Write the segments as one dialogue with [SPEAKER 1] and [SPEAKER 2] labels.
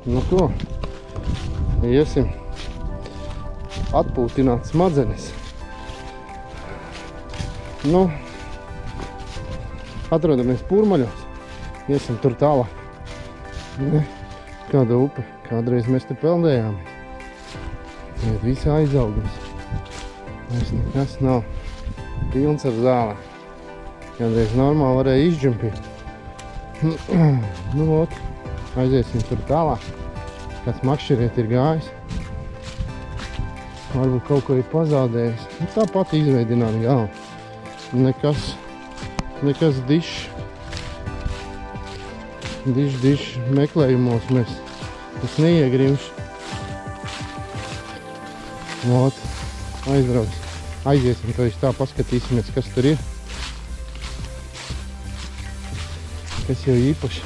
[SPEAKER 1] Nu ko, iesim atpūtināt smadzenes. Nu, atrodamies Pūrmaļos, iesim tur tālāk. Kāda upe, kādreiz mēs te peldējāmies. Tagad visi aizaugas. Vairs nekas nav. Pilns ar zālē. Kādreiz normāli varēja izģumpīt. Nu, ot, aiziesim tur tālāk. Kāds makšķeriet ir gājis. Varbūt kaut ko ir pazaudējis. Nu, tāpat izveidināt galvu. Nekas dišs meklējumos mēs neiegrimši. Ot, aizbrauc. Aiziesim, to tā paskatīsimies, kas tur ir. Kas jau īpaši.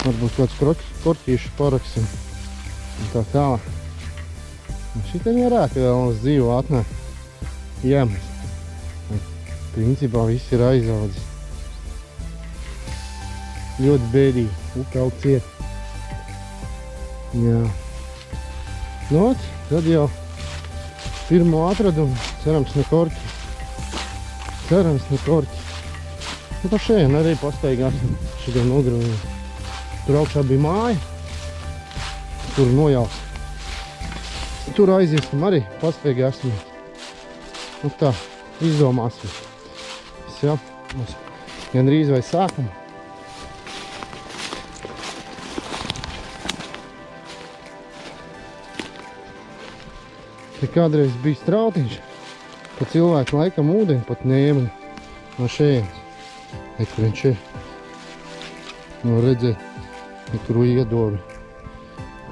[SPEAKER 1] Varbūt kāds korķīšu paraksim. Un tā tālāk. Un šitien varētu vēl uz dzīvu atnāk. Jāmest. Principā viss ir aizaudzis. Ļoti bēdīgi. Upe aug ciet. Jā. Nu, tad jau pirmo atradumu. Cerams, ne korķi. Nu, pa šeit arī pastaigāsim šitiem nogrūmiem. Tur augšā bija māja. Tur nojauks. Tur aiziesim arī, pastaigāsim. Nu tā, izdomāsim. Jā, mēs gandrīz vai sākam. Te kādreiz bija strautiņš, pa cilvēku laikam ūdeni pat ņēma no šejienes. Kur viņš ir. No redzēt, tur iedobi.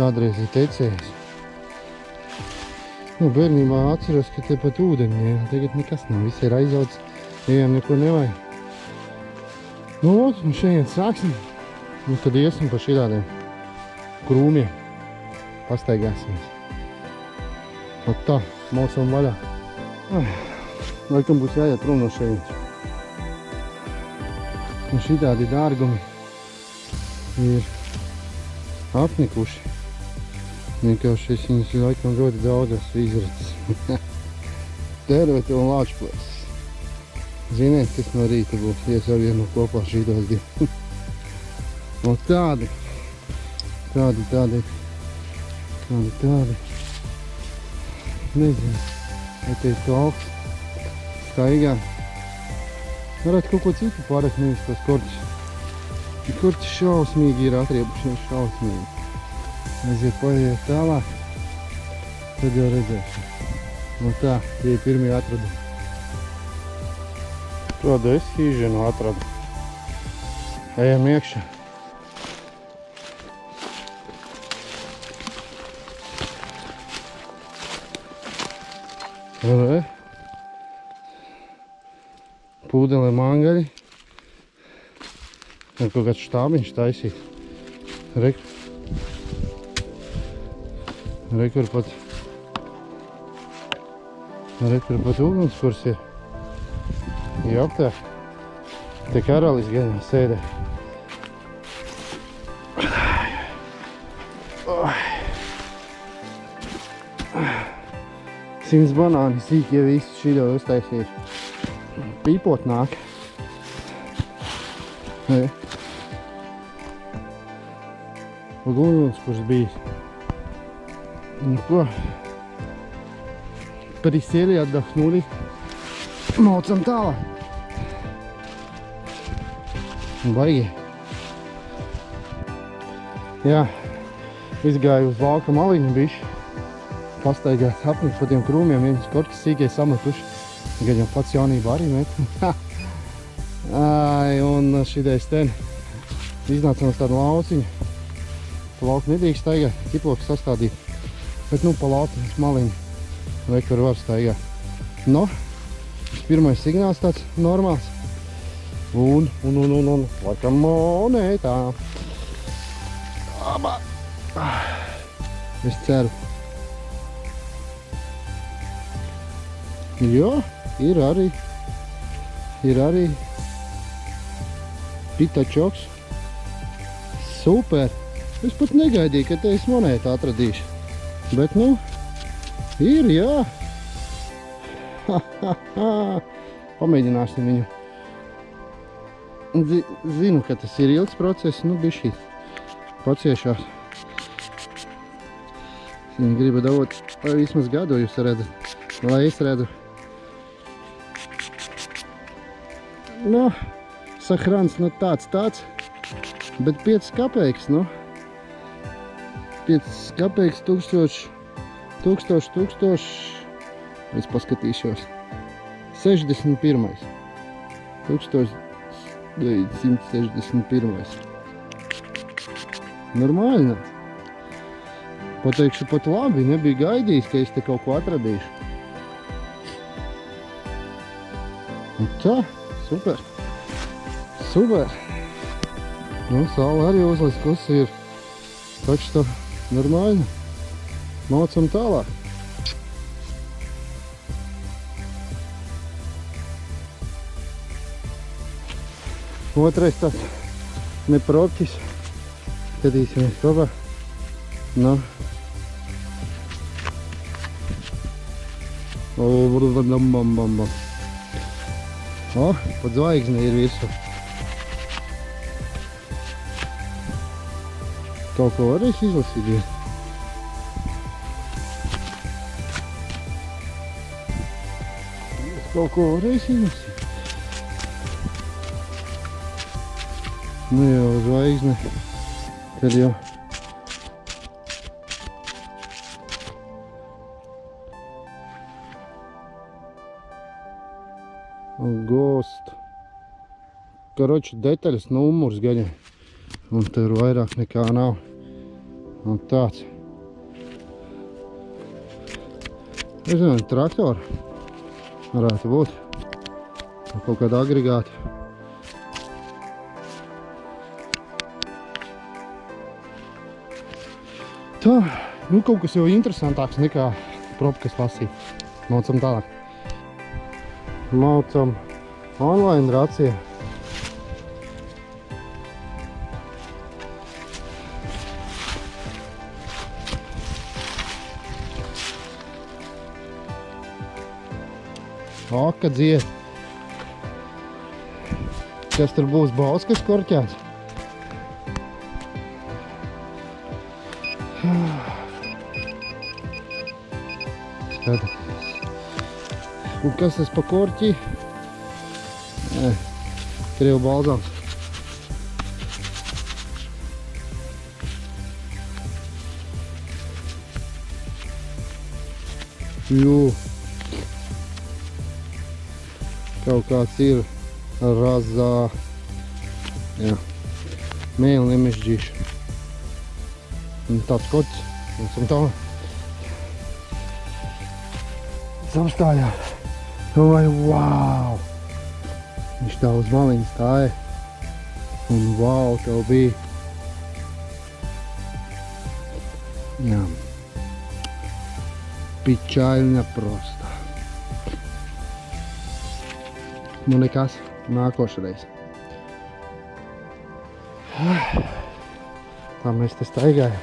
[SPEAKER 1] Kādreiz ir tecējis. Nu, bērnībā atceros, ka te pat ūdeni ņēma. Tagad nekas nav, viss ir aizaudzis. Ejam, neko nevajag. Nu, un šeit sāksim. Un tad iesim pa šitādiem krūmiem. Pastaigāsimies. Ot tā, mocam vaļā. Laikam būs jāiet prom no šeit. Un šitādi dārgumi ir apnikuši. Vienkārši es viņus laikam ļoti daudz esmu izracis. Terveti un lāčplēsis. Ziniet, kas no rīta būs, ja savienu kopā šītos divi. Un tādi. Nezinu, vai te ir kaut staigā. Varētu kaut ko citu pārāk nevis tos korķis. Korķis šausmīgi ir atriebušies, šausmīgi. Aiziet paiet tālāk, tad jau redzēsim. Nu tā, tie ir pirmie atradumi. Kādu es hīženu atradu. Ejam iekšā. Re. Pūdele mangaļi. Ir kaut kāds štābiņš taisīt. Rekur pat ugunskurs ir. Jop tā. Te karalis gan sēdē. 100 banāni sīk, ja visu šīdo uztaisīšu. Pīpot nāk. Ugunskurs bijis. Nu ko? Присели, отдохнули. Maucam tālāk. Baigi. Jā, izgāju uz lauka maliņu bišķi. Pastaigāt apnikt pa tiem krūmiem, viens korķis sīkie sametuši. Gan jau pats jaunībā arī met. Un šitais ten. Iznācam uz tādu lauciņu. Pa lauku nedrīkst staigāt, kitloku sastādīt. Bet nu pa lauciņu maliņu. Vai kur var staigāt. No. Pirmais signāls tāds normāls. Un. Laikam monē tā. Abā. Es ceru. Jo, ir arī pitačoks. Super. Es pat negaidīju, ka te es monētu atradīšu. Bet, nu, ir, jā. Pamēģināsim viņu. Zinu, ka tas ir ilgs process, nu, bišķi paciešās. Viņi griba dabūt, lai vismaz gadu jūs redzat, lai es redzu. Nu, sahrans, nu tāds, bet 5 kapeiks, nu. 5 kapeiks, 1000, es paskatīšos. 61. 1961. Normāli, ne? Pateikšu pat labi, nebija gaidījis, ka es te kaut ko atradīšu. Un tā, super. Super. Nu, saule arī uzliskus ir. Taču tā normāli. Maucam tālāk. Otrais tāds neproķis. Skatīsimies kopā. Nu. O, pat zvaigzne ir virsū. Kaut ko varēs izlasīt, ja? Kaut ko varēs izlasīt. Nu jau zvaigzne, tad jau. Ghost. Karoči, detaļas numurs gaļa. Un tur vairāk nekā nav. Un tāds. Es zinu, traktori varētu būt. Kaut kāda agregāta. Tā, nu kaut kas jau interesantāks nekā propkas lasīt. Maucam tālāk. Maucam online racija. Aka dzied. Kas tur būs, bauskas korķēts? Skatāties. Un kas tas pa korķi? Krievu balzāms. Jū. Kaut kāds ir razā. Jā. Mēli nemežģīšu. Un tāds kots. Un tā. Samstājā. Domāju, wow! Viņš tā uz maliņa stāja. Un wow, tev bija. Jā. Pičaļņa prosta. Nu nekas, nākošreiz. Tā mēs te staigājam.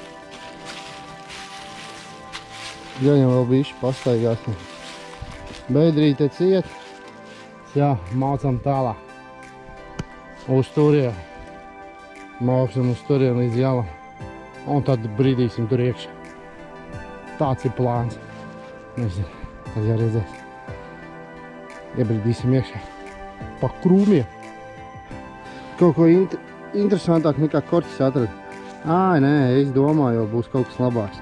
[SPEAKER 1] Gaļam vēl bišķi pastaigāsim. Beidrīte ciet. Jā, maucam tālāk. Uz turien. Mauksim uz turien līdz jalam. Un tad brīdīsim tur iekšā. Tāds ir plāns. Nezinu, tad jau redzēs. Iebrīdīsim iekšā. Pa krūmiem. Kaut ko interesantāk nekā korķis atrada. Āj, nē, es domāju, jau būs kaut kas labāks.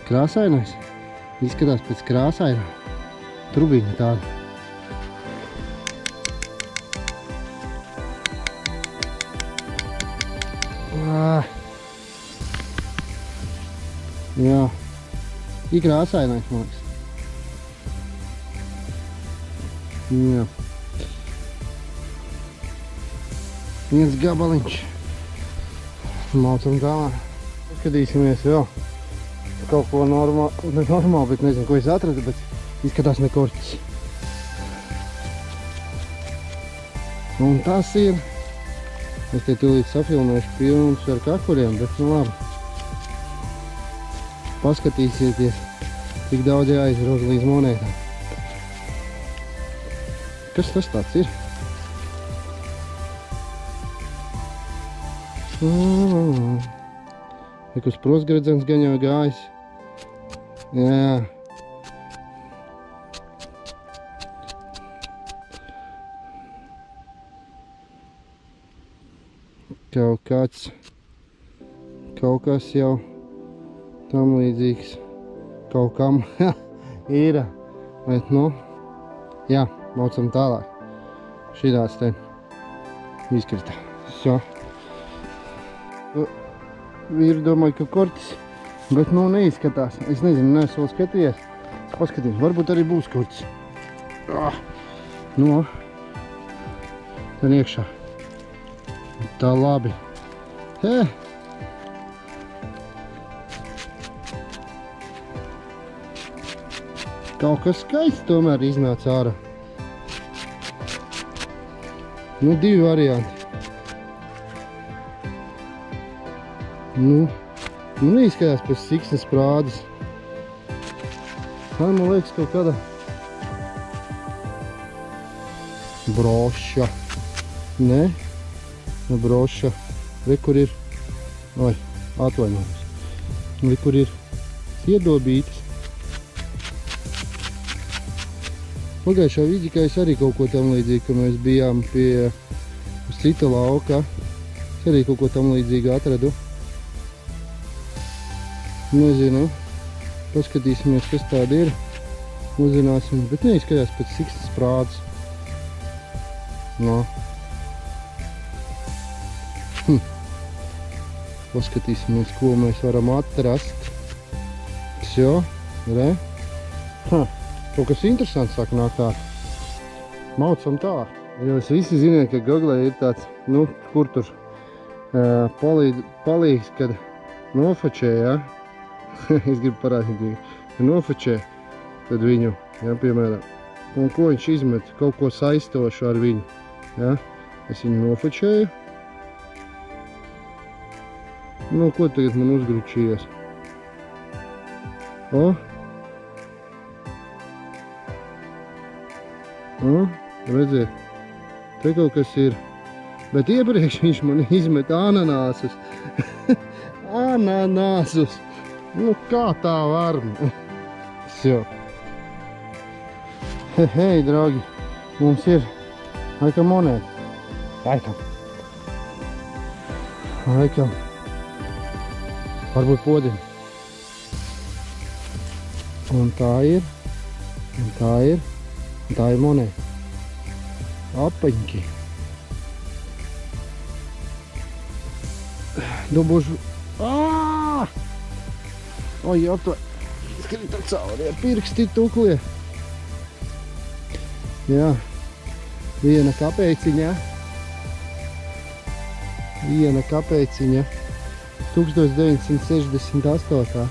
[SPEAKER 1] Krāsainais. Izskatās pēc krāsainā. Trubiņa tāda. Jā. Ir krāsainais, man liekas. Jā. Viens gabaliņš. Maucam tālāk. Skatīsimies vēl. Kaut ko normāli, bet nezinu, ko es atradu, bet izskatās ne korķis. Un tas ir Es te tūlīt safilmēšu pilnus ar kakuriem, bet nu labi. Paskatīsieties, cik daudz jāizroz līdz monētām. Kas tas tāds ir? Uz prosgredzens gan jau gājis. Jā. Kaut kas jau tam līdzīgs kaut kam ir, bet nu, jā, maucam tālāk. Šitās te izkrita. So. Vīri domāju, ka kortis, bet nu neizskatās. Es nezinu, neesmu vēl skatījies. Paskatīšu, varbūt arī būs kortis. Nu, tad iekšā. Tā labi. Kaut kas skaists tomēr iznāca ārā. Nu, divi varianti. Nu, neizskatās pēc siksnes prādes. Tā, man liekas, kaut kāda broša. Ne? Ne broša. Re, kur ir... Oi, atvainojos. Re, kur ir iedobītas. Pagājušā vidikā es arī kaut ko tam līdzīgi, ka mēs bijām pie uz cita lauka. Es arī kaut ko tam līdzīgi atradu. Nezinu. Paskatīsimies, kas tāda ir. Uzzināsim, bet neizskatās pēc siksnes prādes. No. Paskatīsimies, ko mēs varam atrast. Всё, re? Kaut kas interesants sāk nākt tā. Maucam tā. Jūs visi ziniet, ka Google ir tāds, nu, kur tur palīgs, kad nofočē, ja? Es gribu parādīt, ka nofočē, tad viņu, ja, piemēram, un ko viņš izmet, kaut ko saistošu ar viņu, ja? Es viņu nofočēju. Nu, ko tagad man uzgručījies? Redziet, te kaut kas ir. Bet iepriekš viņš man izmet ananāsus. Ananāsus. Nu, kā tā var? Всё. Hei, draugi, mums ir laikam monēta. Laikam. Varbūt podiņa. Un tā ir. Un tā ir. Un tā ir monēta. Apaņķi. Dabūšu. Oi, aptver. Izkrita cauri ar pirksti tuklie. Jā. Viena kapeiciņa. Viena kapeiciņa. 1968.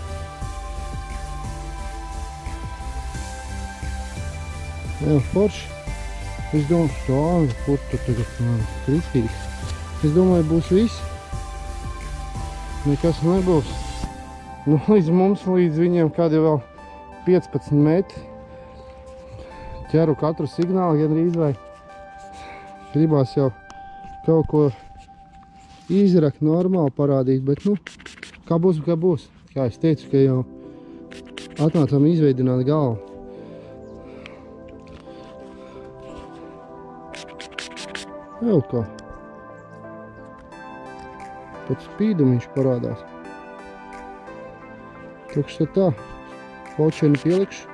[SPEAKER 1] Jā, forši. Es domāju, stāvi, kur tu tagad man kristīgi. Es domāju, būs viss. Nekas nebūs. Nu, līdz mums, līdz viņiem kādi vēl 15 metri. Ķeru katru signālu gandrīz vai. Gribās jau kaut ko izrakt normāli parādīt, bet nu, kā būs, kā būs. Kā es teicu, ka jau atnācām izveidināt galvu. Jau kā. Pat spīdumiņš parādās. Tukš tā. Paučeni pielikšu.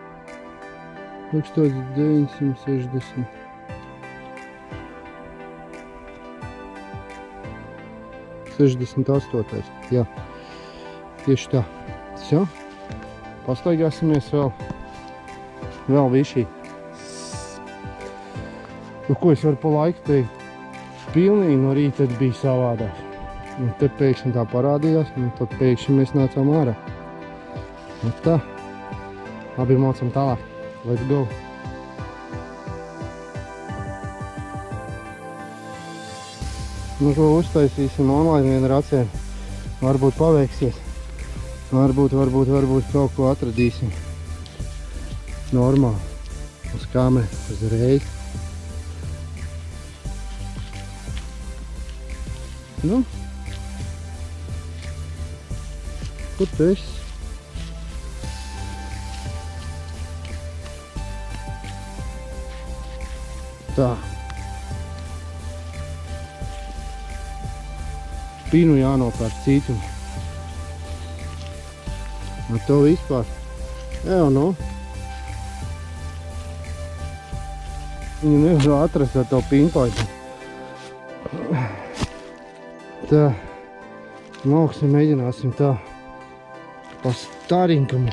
[SPEAKER 1] 1960. Jā. Tieši tā. Всё. Pastaigāsimies vēl višķī. Nu, ko es varu pa laiku teikt? Pilnīgi no rīta bija savādāk. Un te pēkšņi tā parādījās, un tad pēkšņi mēs nācām ārā. Un tā. Labi, mācam tālāk. Let's go! Nu, ko uztaisīsim online vien ar acēm. Varbūt paveiksies. Varbūt kaut ko atradīsim. Normāli. Uz kameru, uzreiz. Nu. Kur tu esi? Tā. Pinu jānopērk cītumu. Ar to vispār. Jā, nu. Viņu nevar atrast ar to pinpointu. Tā. Nāksim, mēģināsim tā. Pa starinkamu.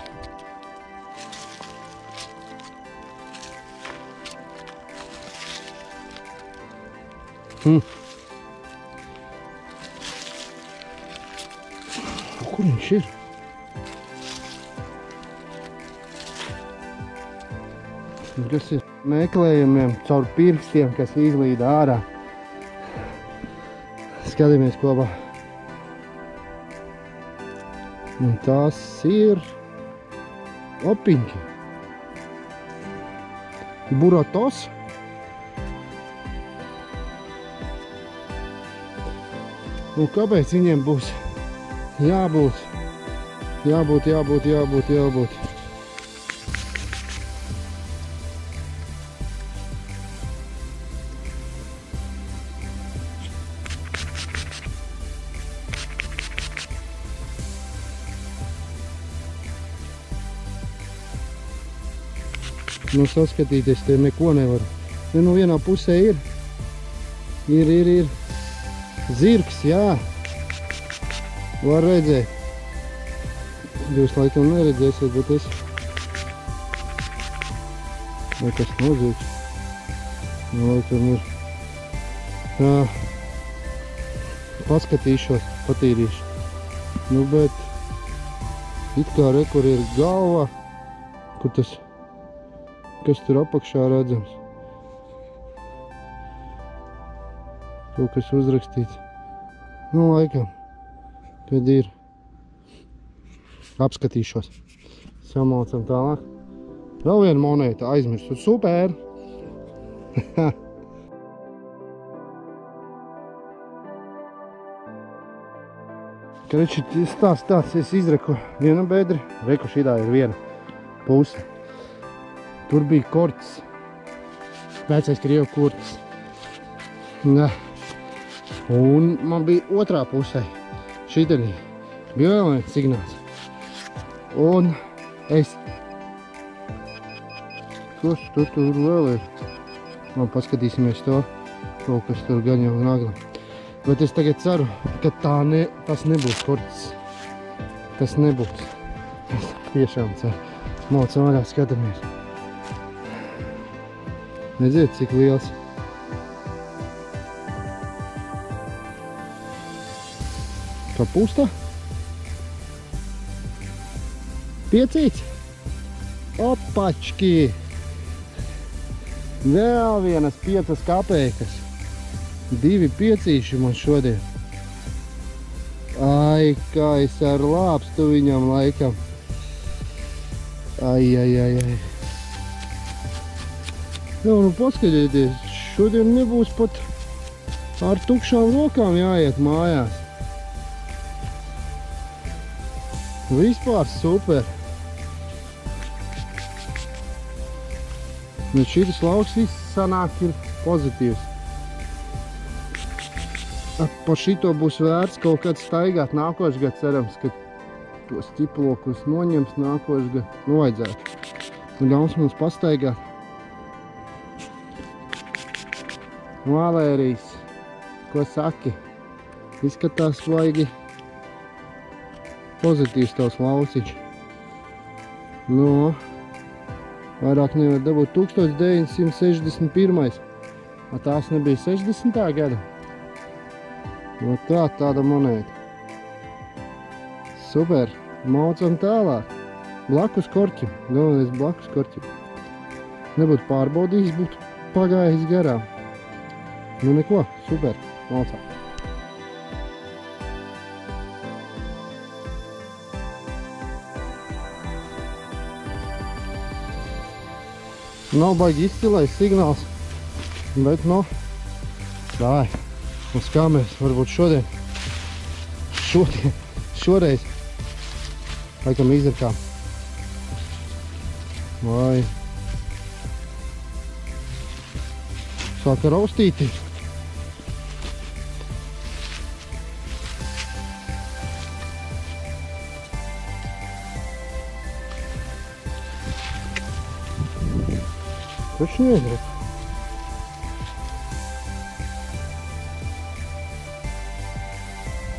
[SPEAKER 1] Kur viņš ir? Kas ir meklējumiem caur pirkstiem, kas izlīd ārā. Skatāmies kopā. Un tās ir opiņķi. Buratos. Un kāpēc viņiem būs jābūt? Nu, saskatīties te neko nevaru. Nu, vienā pusē ir. Ir. Zirgs, jā. Var redzēt. Jūs laikam neredzēsiet, bet es... Vai kas nozīgs? Laikam ir... Tā. Paskatīšos, patīrīšu. Nu, bet... It kā re, kur ir galva. Kur tas... Kas tur apakšā redzams? Kaut kas uzrakstīts. Nu, laikam, kad ir. Apskatīšos. Samaucam tālāk. Vēl viena monēta aizmirstu. Super! Kreči, tāds, es izreku vienu bedri. Reku šidā ir viena puse. Tur bija kortis. Vecais Krievu kortis. Ne. Un man bija otrā pusē. Šitenī bija vēl viens signāls. Un es... Kas tur vēl ir? Man paskatīsimies to. Kaut kas tur gan jau nagla. Bet es tagad ceru, ka tas nebūs kortis. Tas nebūs. Es tiešām ceru. Mocam vaļā, skatāmies. Nedziet, cik liels. Kapusta. Piecīts. Opački. Vēl vienas 5 kapeikas. 2 piecīši man šodien. Ai, kā es ar lāpstu viņam laikam. Ai. Jā, nu paskatieties, šodien nebūs pat ar tukšām rokām jāiet mājās. Vispār super. Nu, šitas lauks viss sanāk ir pozitīvs. Pa šito būs vērts kaut kad staigāt nākošgad, cerams, ka tos ķiplokus noņems nākošgad. Nu, vajadzētu. Nu, ļauns mums pastaigāt. Valērijas, ko saki? Izskatās vajagi pozitīvs tavs lauciņš. Nu, vairāk nevar dabūt 1961. Tās nebija 60. gada. No tāda monēta. Super, maucam tālāk. Blakus korķim, galvenais blakus korķim. Nebūtu pārbaudījis, būtu pagājis garām. Nu neko, super, maucām. Nav baigi izcilais signāls, bet, nu, dāj, uz kā mēs varbūt šoreiz, laikam izrakām. Vai sāka raustīti. Taču neizraka.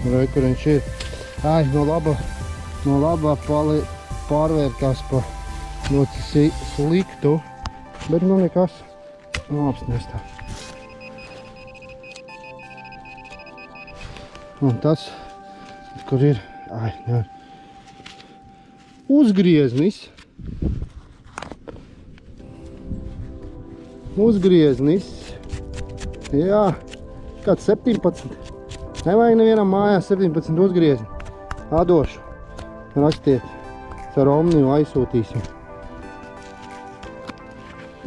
[SPEAKER 1] Vai, kur viņš ir? Ai, no labā pārvērtās pa ļoti sliktu, bet nu nekas apsnestā. Un tas, kur ir, ai, jā, uzgrieznis. Uzgrieznis, jā, kāds 17. Nevajag nevienam mājās 17 uzgriezni. Atdošu, rakstiet, ar Omniju aizsūtīsim.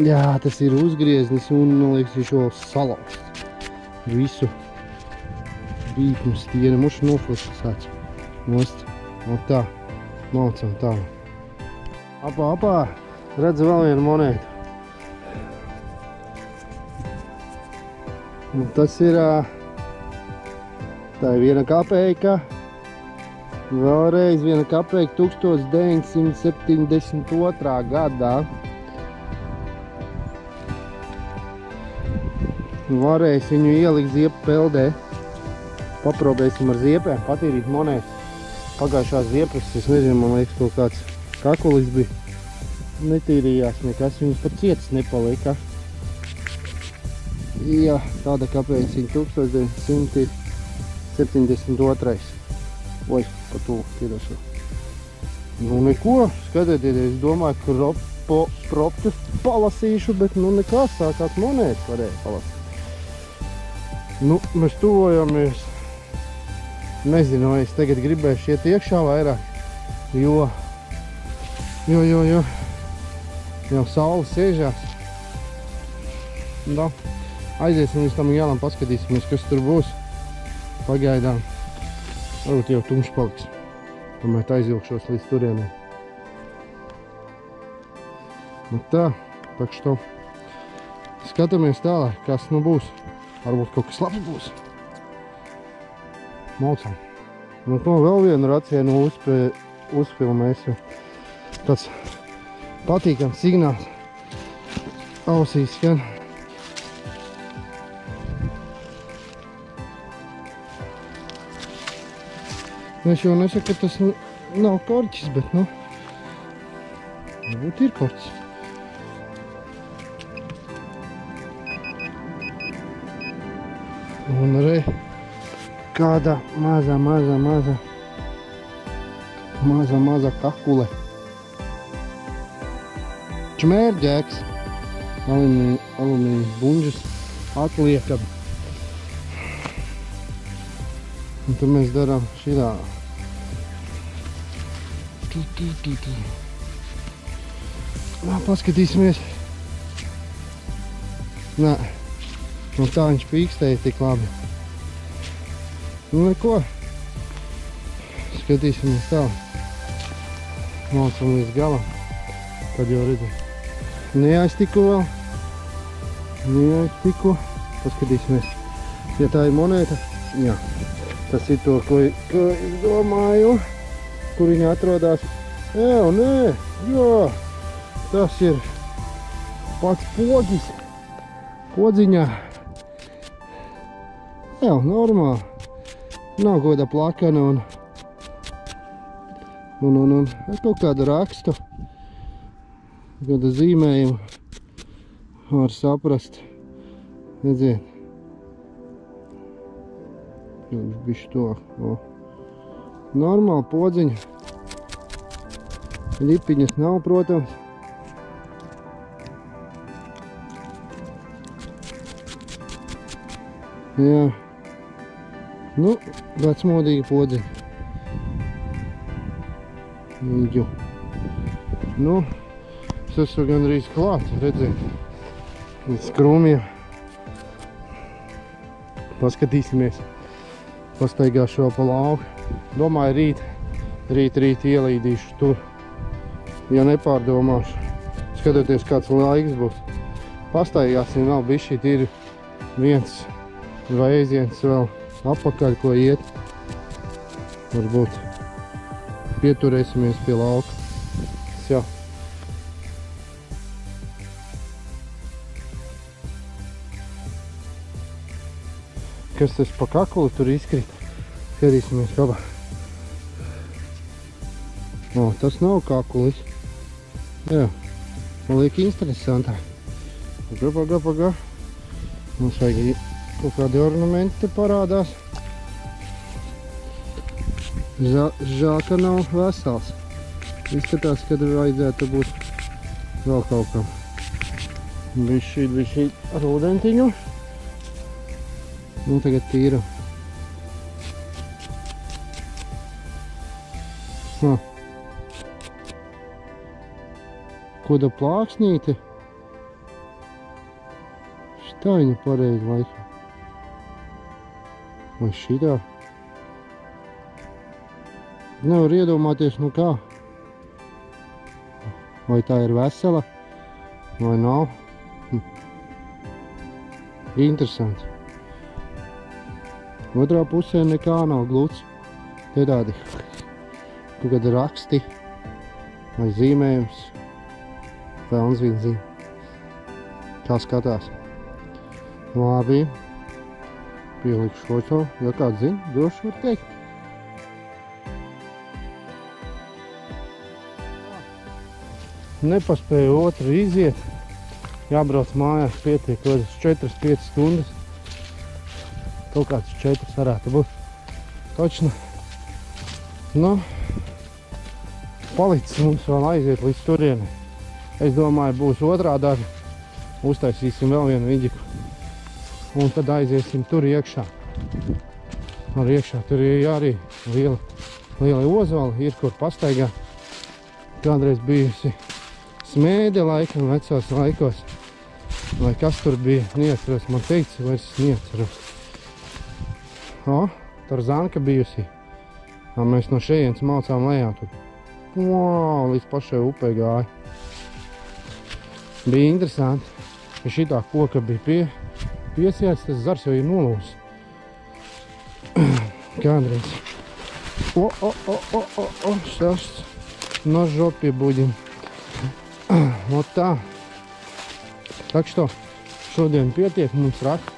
[SPEAKER 1] Jā, tas ir uzgrieznis un, man liekas, viņš vēl salauzt. Visu rītmu stieni, mušu noflasās nost. Un tā, maucam tā. Apā, redzu vēl vienu monētu. Un tas ir, tā ir 1 kapeika, vēlreiz 1 kapeika 1972. gadā. Varēs viņu ielikt ziepu peldē. Paprobēsim ar ziepēm, patīrīt monētu. Pagājušās ziepes, es nezinu, man liekas, kaut kāds kakulis bija. Netīrījās nekas, viņas pat cietas nepalika. Jā, tāda kapeiciņa 1972. Oi, pa tūlu tīrošu. Nu neko, skatieties, es domāju, ka proptus palasīšu, bet nu nekā sākās monētas varēja palasīt. Nu, mēs tuvojamies. Nezinu, vai es tagad gribēšu iet iekšā vairāk, jo jau saule sēžās. Da. Aiziesim līdz tam jālam, paskatīsimies, kas tur būs. Pagaidām. Varbūt jau tumšs paliks. Tomēr aizvilkšos līdz turienē. Nu tā, tak što. Skatāmies tālāk, kas nu būs. Varbūt kaut kas labs būs. Maucam. Nu to vēl vienu racienu uzfilmēsim. Tāds patīkams signāls. Ausīs skan. Es jau nesaku, ka tas nav korķis, bet, nu, varbūt ir korķis. Un arī kāda maza kakule. Čmērģēks. Alumīnijas buņģus atliekam. Un tad mēs darām šitā. Nā, paskatīsimies. Nā, nu tā viņš pīkstēja tik labi. Nu neko. Skatīsimies tā. Mācam līdz galam. Tad jau redzam. Neaiztiku vēl. Neaiztiku. Paskatīsimies. Ja tā ir monēta. Jā. Tas ir to, ko es domāju, kur viņa atrodas. Jā, nē, jā, tas ir pats poģis, podziņā. Jā, normāli. Nav kāda plakana un kaut kāda rakstu, kāda zīmējuma var saprast. Redziet. Viņš bišķi to. Normāli podziņa. Lipiņas nav, protams. Jā. Nu, vecmodīga podziņa. Nu, Es esmu gandrīz klāt, redzēt. Līdz krūmiem. Paskatīsimies. Pastaigāšu vēl pa lauku. Domāju, rīt ielīdīšu tur. Ja nepārdomāšu. Skatoties, kāds laiks būs. Pastaigāsim vēl bišķīt, ir viens vējiens vēl apakaļ, ko iet. Varbūt pieturēsimies pie lauka. Jā. Kas tas pa kakuli tur izkrita? Skatīsimies kabā. O, tas nav kakulis. Jā, man liek interesantāk. Pagā. Mums vajag kaut kādi ornamenti te parādās. Žēl, ka nav vesels. Izskatās, ka vajadzētu būt vēl kaut kam. Bišķīt ar ūdentiņu. Nu, tagad tīra. Koda plāksnīte. Šitā viņa pareizi laikā. Vai šitā? Nevar iedomāties, nu kā. Vai tā ir vesela, vai nav. Interesanti. Otrā pusē nekā nav gluds. Te tādi kaut kādi raksti vai zīmējums. Pelns viņa zīme. Kā skatās. Labi. Pielikšu foto. Ja kāds zina, droši var teikt. Nepaspēju otru iziet. Jābrauc mājās pietiek kādas 4-5 stundas. Kaut kāds 4 varētu būt. Točno. Nu, palicis mums vēl aiziet līdz turieni. Es domāju, būs otrā daļa. Uztaisīsim vēl vienu vidiku. Un tad aiziesim tur iekšā. Ar iekšā tur ir arī liela ozoli, ir kur pastaigāt. Kādreiz bijusi smēde laikam vecos laikos. Vai kas tur bija, neatceros, man teica, vairs neatceros. O, Tarzanka bijusi. Mēs no šejienes maucām lejā tur. Wow, līdz pašai upē gāja. Bija interesanti, ka šitā koka bija piesiets, tas zars jau ir nolūs. Kādreiz. Šašs. На жопе будем. Вот tā. Так что, šodien pietiek mums raksim.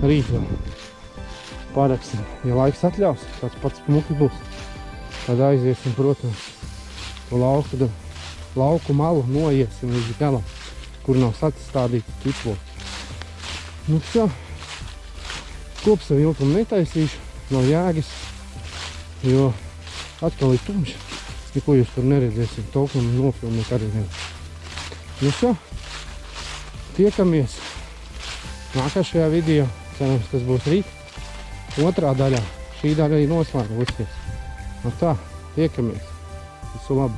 [SPEAKER 1] Rīt vēl paraksim. Ja laiks atļaus, tāds pats smuki būs. Tad aiziesim, protams, lauku malu noiesim līdz galam, kur nav sastādīts tiploks. Nu все. Kopsavilkumu netaisīšu, nav jēgas, jo atkal ir tumšs. Neko jūs tur neredzēsiet, taukumu nofilmēt arī nevar. Nu все. Tiekamies nākošajā video. Cerams, tas būs rīt. Otrā daļā. Šī daļa ir noslēgusies. Nu tā, tiekamies. Visu labu.